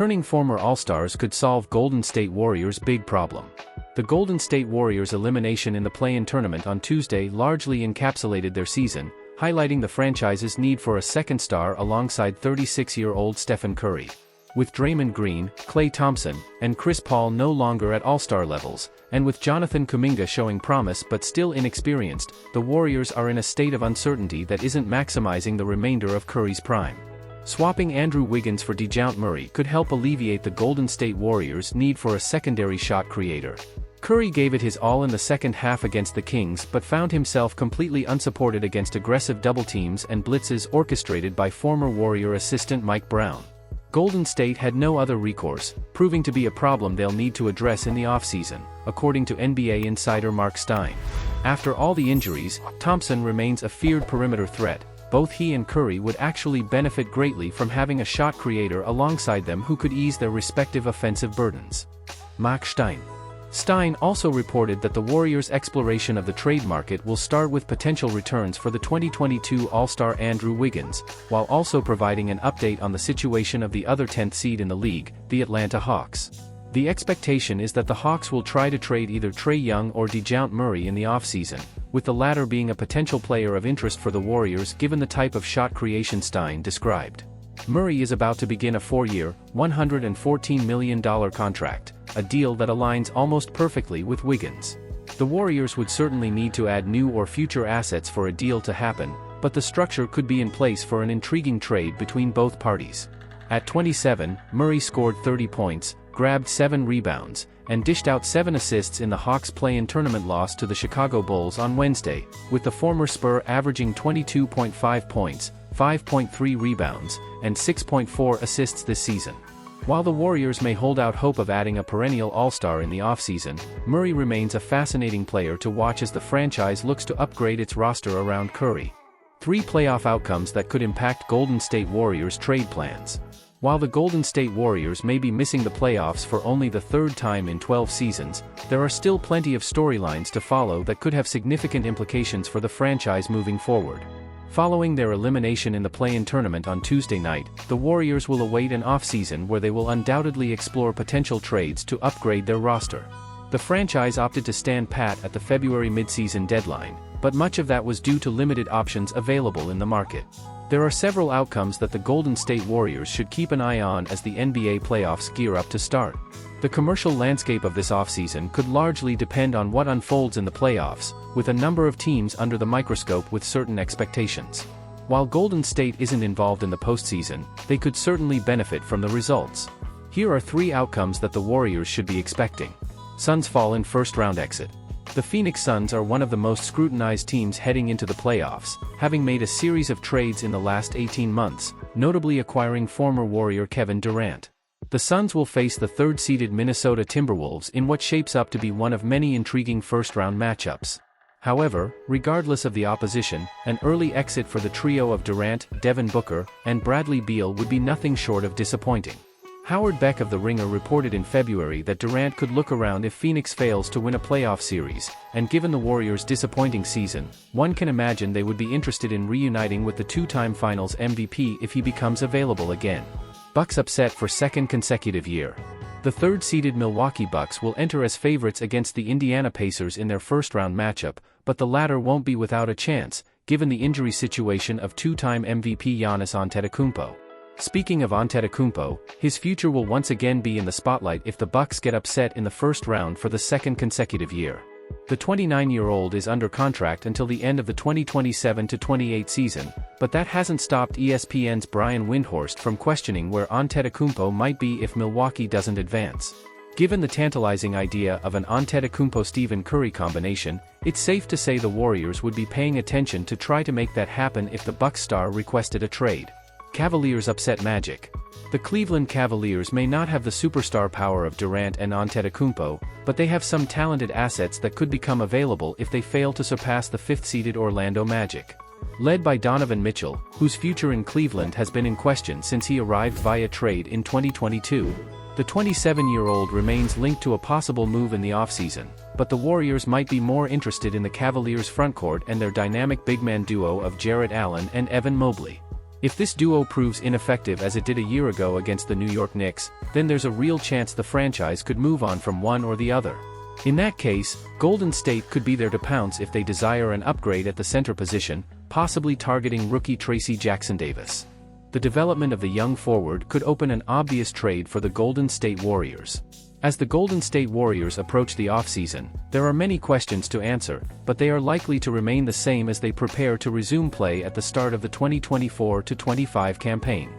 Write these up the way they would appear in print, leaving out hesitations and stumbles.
Returning former All-Stars could solve Golden State Warriors' big problem. The Golden State Warriors' elimination in the play-in tournament on Tuesday largely encapsulated their season, highlighting the franchise's need for a second star alongside 36-year-old Stephen Curry. With Draymond Green, Klay Thompson, and Chris Paul no longer at All-Star levels, and with Jonathan Kuminga showing promise but still inexperienced, the Warriors are in a state of uncertainty that isn't maximizing the remainder of Curry's prime. Swapping Andrew Wiggins for DeJounte Murray could help alleviate the Golden State Warriors' need for a secondary shot creator. Curry gave it his all in the second half against the Kings but found himself completely unsupported against aggressive double teams and blitzes orchestrated by former Warrior assistant Mike Brown. Golden State had no other recourse, proving to be a problem they'll need to address in the offseason, according to NBA insider Mark Stein. After all the injuries, Thompson remains a feared perimeter threat. Both he and Curry would actually benefit greatly from having a shot creator alongside them who could ease their respective offensive burdens. Mark Stein. Stein also reported that the Warriors' exploration of the trade market will start with potential returns for the 2022 All-Star Andrew Wiggins, while also providing an update on the situation of the other 10th seed in the league, the Atlanta Hawks. The expectation is that the Hawks will try to trade either Trae Young or DeJounte Murray in the offseason, with the latter being a potential player of interest for the Warriors given the type of shot creation Stein described. Murray is about to begin a 4-year, $114 million contract, a deal that aligns almost perfectly with Wiggins. The Warriors would certainly need to add new or future assets for a deal to happen, but the structure could be in place for an intriguing trade between both parties. At 27, Murray scored 30 points, grabbed 7 rebounds, and dished out 7 assists in the Hawks' play-in tournament loss to the Chicago Bulls on Wednesday, with the former Spur averaging 22.5 points, 5.3 rebounds, and 6.4 assists this season. While the Warriors may hold out hope of adding a perennial All-Star in the offseason, Murray remains a fascinating player to watch as the franchise looks to upgrade its roster around Curry. 3 playoff outcomes that could impact Golden State Warriors' trade plans. While the Golden State Warriors may be missing the playoffs for only the 3rd time in 12 seasons, there are still plenty of storylines to follow that could have significant implications for the franchise moving forward. Following their elimination in the play-in tournament on Tuesday night, the Warriors will await an offseason where they will undoubtedly explore potential trades to upgrade their roster. The franchise opted to stand pat at the February midseason deadline, but much of that was due to limited options available in the market. There are several outcomes that the Golden State Warriors should keep an eye on as the NBA playoffs gear up to start. The commercial landscape of this offseason could largely depend on what unfolds in the playoffs, with a number of teams under the microscope with certain expectations. While Golden State isn't involved in the postseason, they could certainly benefit from the results. Here are 3 outcomes that the Warriors should be expecting. Suns fall in first-round exit. The Phoenix Suns are one of the most scrutinized teams heading into the playoffs, having made a series of trades in the last 18 months, notably acquiring former Warrior Kevin Durant. The Suns will face the 3rd-seeded Minnesota Timberwolves in what shapes up to be one of many intriguing first-round matchups. However, regardless of the opposition, an early exit for the trio of Durant, Devin Booker, and Bradley Beal would be nothing short of disappointing. Howard Beck of The Ringer reported in February that Durant could look around if Phoenix fails to win a playoff series, and given the Warriors' disappointing season, one can imagine they would be interested in reuniting with the 2-time Finals MVP if he becomes available again. Bucks upset for 2nd consecutive year. The 3rd-seeded Milwaukee Bucks will enter as favorites against the Indiana Pacers in their first-round matchup, but the latter won't be without a chance, given the injury situation of 2-time MVP Giannis Antetokounmpo. Speaking of Antetokounmpo, his future will once again be in the spotlight if the Bucks get upset in the first round for the 2nd consecutive year. The 29-year-old is under contract until the end of the 2027-28 season, but that hasn't stopped ESPN's Brian Windhorst from questioning where Antetokounmpo might be if Milwaukee doesn't advance. Given the tantalizing idea of an Antetokounmpo-Stephen Curry combination, it's safe to say the Warriors would be paying attention to try to make that happen if the Bucks star requested a trade. Cavaliers upset Magic. The Cleveland Cavaliers may not have the superstar power of Durant and Antetokounmpo, but they have some talented assets that could become available if they fail to surpass the 5th-seeded Orlando Magic. Led by Donovan Mitchell, whose future in Cleveland has been in question since he arrived via trade in 2022, the 27-year-old remains linked to a possible move in the offseason, but the Warriors might be more interested in the Cavaliers' frontcourt and their dynamic big man duo of Jarrett Allen and Evan Mobley. If this duo proves ineffective as it did a year ago against the New York Knicks, then there's a real chance the franchise could move on from one or the other. In that case, Golden State could be there to pounce if they desire an upgrade at the center position, possibly targeting rookie Tracy Jackson-Davis. The development of the young forward could open an obvious trade for the Golden State Warriors. As the Golden State Warriors approach the offseason, there are many questions to answer, but they are likely to remain the same as they prepare to resume play at the start of the 2024-25 campaign.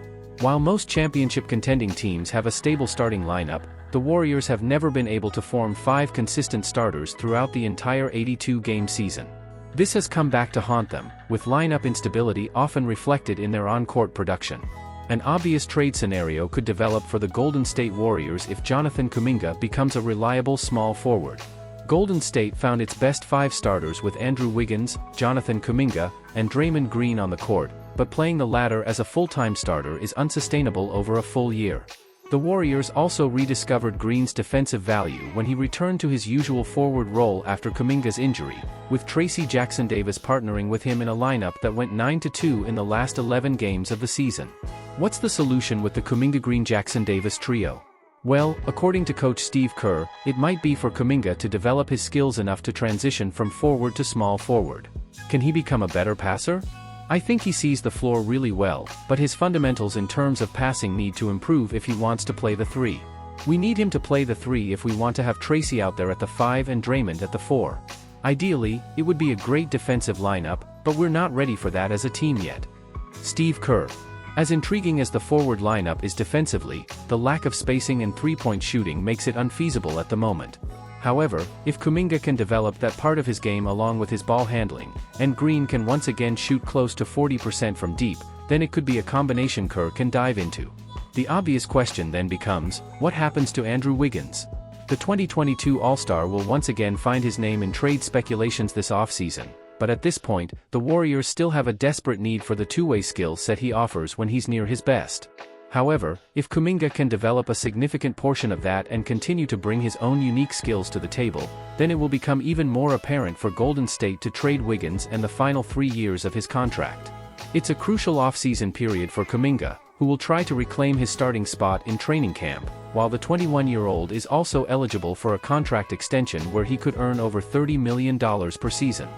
While most championship contending teams have a stable starting lineup, the Warriors have never been able to form 5 consistent starters throughout the entire 82-game season. This has come back to haunt them, with lineup instability often reflected in their on-court production. An obvious trade scenario could develop for the Golden State Warriors if Jonathan Kuminga becomes a reliable small forward. Golden State found its best 5 starters with Andrew Wiggins, Jonathan Kuminga, and Draymond Green on the court, but playing the latter as a full-time starter is unsustainable over a full year. The Warriors also rediscovered Green's defensive value when he returned to his usual forward role after Kuminga's injury, with Tracy Jackson-Davis partnering with him in a lineup that went 9-2 in the last 11 games of the season. What's the solution with the Kuminga-Green-Jackson-Davis trio? Well, according to coach Steve Kerr, it might be for Kuminga to develop his skills enough to transition from forward to small forward. Can he become a better passer? I think he sees the floor really well, but his fundamentals in terms of passing need to improve if he wants to play the 3. We need him to play the 3 if we want to have Tracy out there at the 5 and Draymond at the 4. Ideally, it would be a great defensive lineup, but we're not ready for that as a team yet. Steve Kerr. As intriguing as the forward lineup is defensively, the lack of spacing and three-point shooting makes it unfeasible at the moment. However, if Kuminga can develop that part of his game along with his ball handling, and Green can once again shoot close to 40% from deep, then it could be a combination Kerr can dive into. The obvious question then becomes, what happens to Andrew Wiggins? The 2022 All-Star will once again find his name in trade speculations this offseason, but at this point, the Warriors still have a desperate need for the two-way skill set he offers when he's near his best. However, if Kuminga can develop a significant portion of that and continue to bring his own unique skills to the table, then it will become even more apparent for Golden State to trade Wiggins and the final 3 years of his contract. It's a crucial offseason period for Kuminga, who will try to reclaim his starting spot in training camp, while the 21-year-old is also eligible for a contract extension where he could earn over $30 million per season.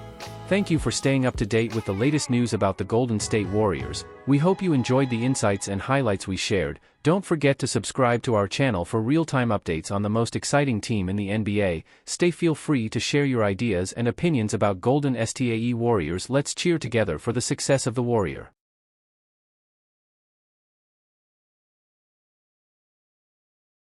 Thank you for staying up to date with the latest news about the Golden State Warriors. We hope you enjoyed the insights and highlights we shared. Don't forget to subscribe to our channel for real-time updates on the most exciting team in the NBA. Feel free to share your ideas and opinions about Golden State Warriors. Let's cheer together for the success of the Warrior.